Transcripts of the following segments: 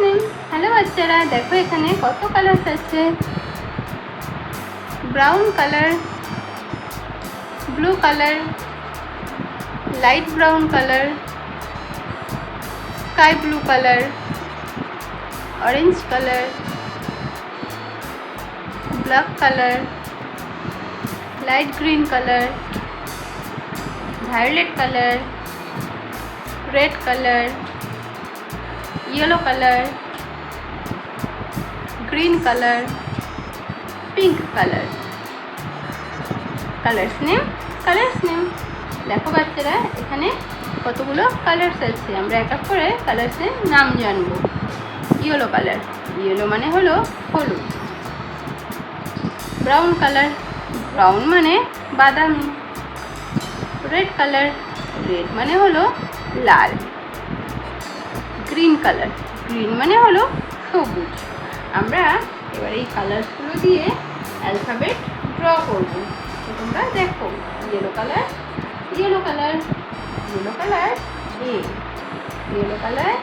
Name. Hello বাচ্চারা, দেখো এখানে কত কালার্স আছে। Brown colour, blue colour, light brown colour, sky blue colour, orange colour, black colour, light green colour, violet colour, red colour, yellow colour, green colour, pink colour. Colours name. দেখো বাচ্চারা, এখানে কতগুলো colours আছে। আমরা এক এক করে কালার্সের নাম জানবো। ইয়েলো কালার, ইয়েলো মানে হলো হলুদ। ব্রাউন কালার, ব্রাউন মানে বাদামি। রেড কালার, রেড মানে হলো লাল। গ্রিন কালার, গ্রিন মানে হলো সবুজ। আমরা এবার এই কালারসগুলো দিয়ে অ্যালফাবেট ড্র করব। তো তোমরা দেখো, yellow colour, yellow colour, yellow colour A, yellow colour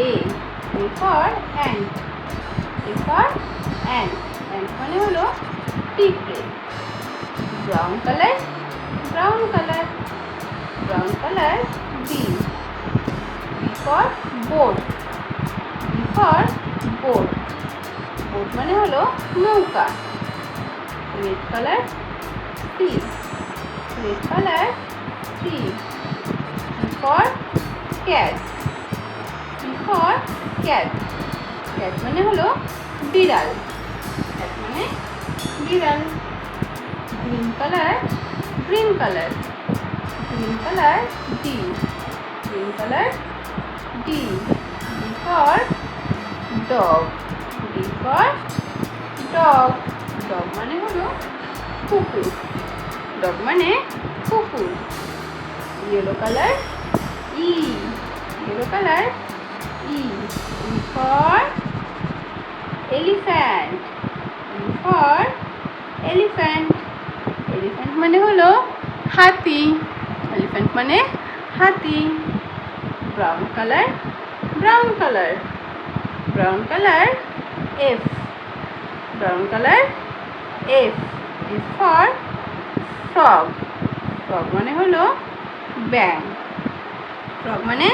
A for ant, A for ant, ant মানে হলো পিঁপড়ে। Brown colour, brown colour, brown colour B, for boat, for boat, boat মানে হলো নৌকা। Red colour C, red colour C, for cat, for cat, cat মানে হলো বিড়াল, cat মানে বিড়াল। Green colour, green colour, green colour D, green colour D, D for dog, D for dog, dog মানে হলো কুকুর, dog মানে কুকুর। Yellow colour E, yellow colour E, E for elephant, E for elephant, elephant মানে হলো হাতি, elephant মানে হাতি। Brown colour, brown colour, brown colour F, brown colour F, F for frog, frog মানে হলো ব্যাং, ফ্রগ মানে